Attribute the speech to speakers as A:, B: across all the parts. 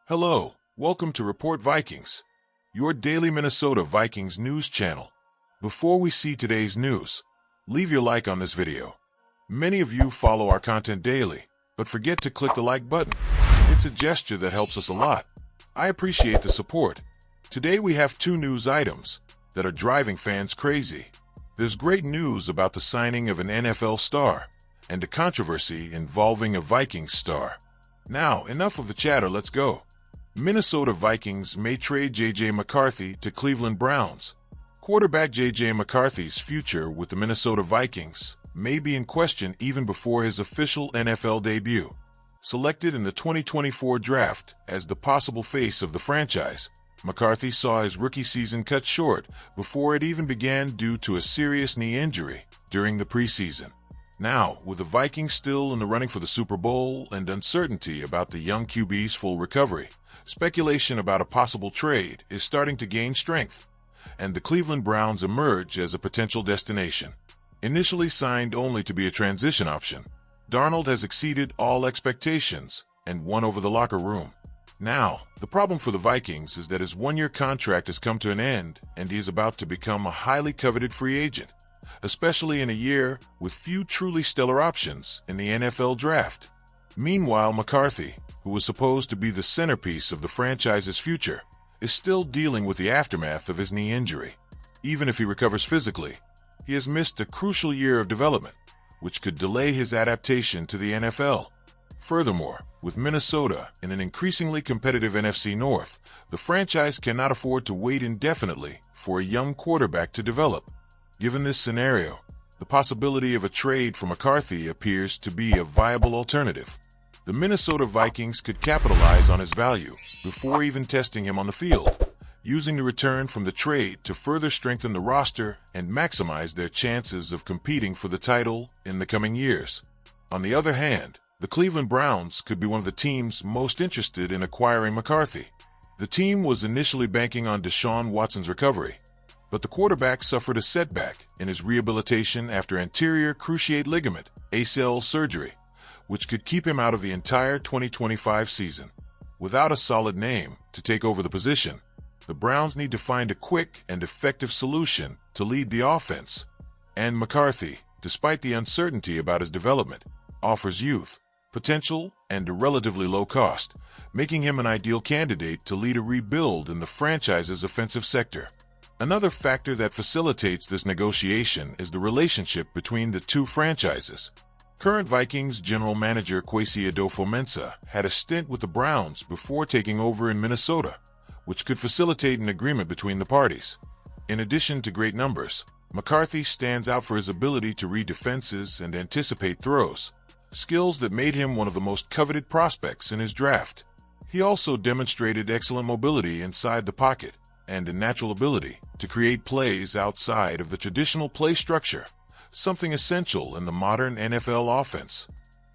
A: Hello, welcome to Report Vikings, your daily Minnesota Vikings news channel. Before we see today's news, leave your like on this video. Many of you follow our content daily, but forget to click the like button. It's a gesture that helps us a lot. I appreciate the support. Today we have two news items that are driving fans crazy. There's great news about the signing of an NFL star and a controversy involving a Vikings star. Now, enough of the chatter, let's go. Minnesota Vikings may trade J.J. McCarthy to Cleveland Browns. Quarterback J.J. McCarthy's future with the Minnesota Vikings may be in question even before his official NFL debut. Selected in the 2024 draft as the possible face of the franchise, McCarthy saw his rookie season cut short before it even began due to a serious knee injury during the preseason. Now, with the Vikings still in the running for the Super Bowl and uncertainty about the young QB's full recovery, speculation about a possible trade is starting to gain strength, and the Cleveland Browns emerge as a potential destination. Initially signed only to be a transition option, Darnold has exceeded all expectations and won over the locker room. Now, the problem for the Vikings is that his one-year contract has come to an end and he is about to become a highly coveted free agent, especially in a year with few truly stellar options in the NFL draft. Meanwhile, McCarthy, who was supposed to be the centerpiece of the franchise's future, is still dealing with the aftermath of his knee injury. Even if he recovers physically, he has missed a crucial year of development, which could delay his adaptation to the NFL. Furthermore, with Minnesota in an increasingly competitive NFC North, the franchise cannot afford to wait indefinitely for a young quarterback to develop. Given this scenario, the possibility of a trade for McCarthy appears to be a viable alternative. The Minnesota Vikings could capitalize on his value before even testing him on the field, using the return from the trade to further strengthen the roster and maximize their chances of competing for the title in the coming years. On the other hand, the Cleveland Browns could be one of the teams most interested in acquiring McCarthy. The team was initially banking on Deshaun Watson's recovery, but the quarterback suffered a setback in his rehabilitation after anterior cruciate ligament ACL surgery, which could keep him out of the entire 2025 season. Without a solid name to take over the position, the Browns need to find a quick and effective solution to lead the offense. And McCarthy, despite the uncertainty about his development, offers youth, potential, and a relatively low cost, making him an ideal candidate to lead a rebuild in the franchise's offensive sector. Another factor that facilitates this negotiation is the relationship between the two franchises. Current Vikings general manager Kwesi Adebo had a stint with the Browns before taking over in Minnesota, which could facilitate an agreement between the parties. In addition to great numbers, McCarthy stands out for his ability to read defenses and anticipate throws, skills that made him one of the most coveted prospects in his draft. He also demonstrated excellent mobility inside the pocket and a natural ability to create plays outside of the traditional play structure, something essential in the modern NFL offense.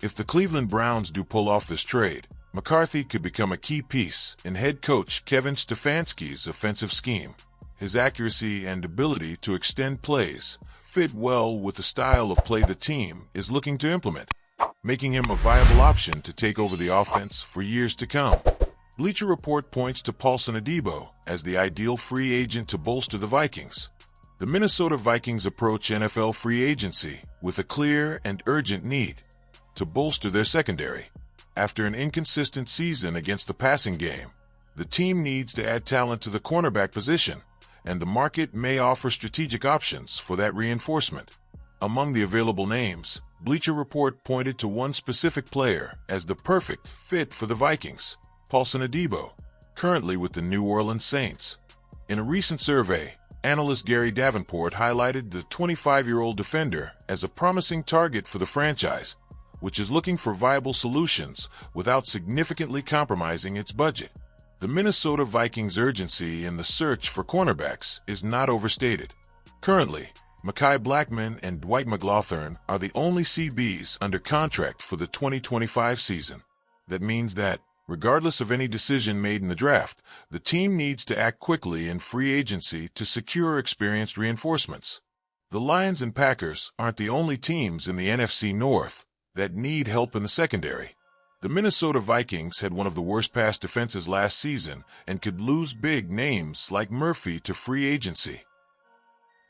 A: If the Cleveland Browns do pull off this trade, McCarthy could become a key piece in head coach Kevin Stefanski's offensive scheme. His accuracy and ability to extend plays fit well with the style of play the team is looking to implement, making him a viable option to take over the offense for years to come. Bleacher Report points to Paulson Adebo as the ideal free agent to bolster the Vikings. The Minnesota Vikings approach NFL free agency with a clear and urgent need to bolster their secondary. After an inconsistent season against the passing game, the team needs to add talent to the cornerback position, and the market may offer strategic options for that reinforcement. Among the available names, Bleacher Report pointed to one specific player as the perfect fit for the Vikings, Paulson Adebo, currently with the New Orleans Saints. In a recent survey, analyst Gary Davenport highlighted the 25-year-old defender as a promising target for the franchise, which is looking for viable solutions without significantly compromising its budget. The Minnesota Vikings' urgency in the search for cornerbacks is not overstated. Currently, Mekhi Blackmon and Dwight McGlothern are the only CBs under contract for the 2025 season. That means that, regardless of any decision made in the draft, the team needs to act quickly in free agency to secure experienced reinforcements. The Lions and Packers aren't the only teams in the NFC North that need help in the secondary. The Minnesota Vikings had one of the worst pass defenses last season and could lose big names like Murphy to free agency.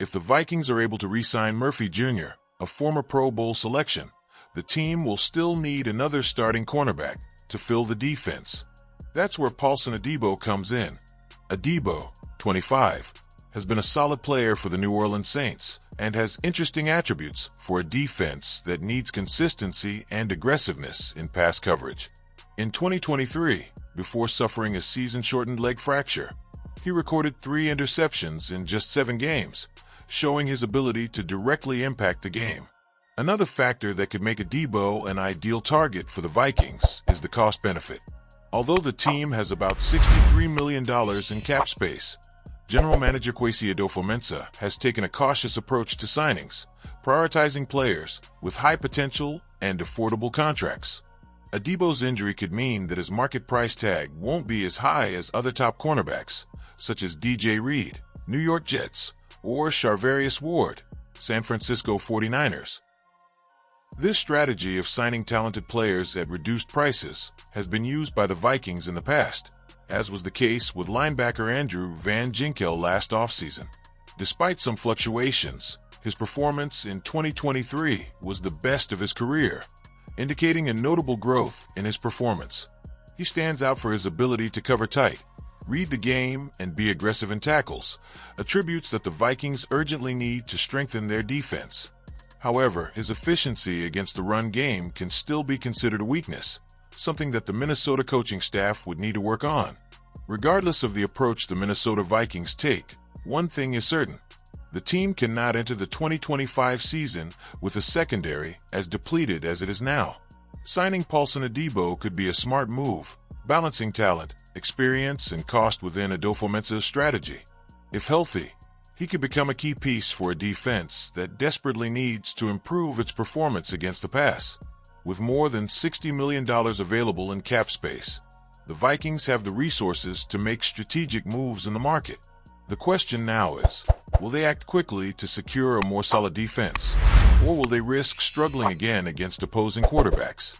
A: If the Vikings are able to re-sign Murphy Jr., a former Pro Bowl selection, the team will still need another starting cornerback to fill the defense. That's where Paulson Adebo comes in. Adebo, 25, has been a solid player for the New Orleans Saints and has interesting attributes for a defense that needs consistency and aggressiveness in pass coverage. In 2023, before suffering a season-shortened leg fracture, he recorded 3 interceptions in just 7 games, showing his ability to directly impact the game. Another factor that could make Adebo an ideal target for the Vikings is the cost benefit. Although the team has about $63 million in cap space, General Manager Kwesi Adofo-Mensah has taken a cautious approach to signings, prioritizing players with high potential and affordable contracts. Adebo's injury could mean that his market price tag won't be as high as other top cornerbacks, such as DJ Reed, New York Jets, or Charvarius Ward, San Francisco 49ers. This strategy of signing talented players at reduced prices has been used by the Vikings in the past, as was the case with linebacker Andrew Van Ginkel last offseason. Despite some fluctuations, his performance in 2023 was the best of his career, indicating a notable growth in his performance. He stands out for his ability to cover tight, read the game, and be aggressive in tackles, attributes that the Vikings urgently need to strengthen their defense. However, his efficiency against the run game can still be considered a weakness, something that the Minnesota coaching staff would need to work on. Regardless of the approach the Minnesota Vikings take, one thing is certain: the team cannot enter the 2025 season with a secondary as depleted as it is now. Signing Paulson Adebo could be a smart move, balancing talent, experience, and cost within Adofo-Mensah's strategy. If healthy, he could become a key piece for a defense that desperately needs to improve its performance against the pass. With more than $60 million available in cap space, the Vikings have the resources to make strategic moves in the market. The question now is, will they act quickly to secure a more solid defense, or will they risk struggling again against opposing quarterbacks?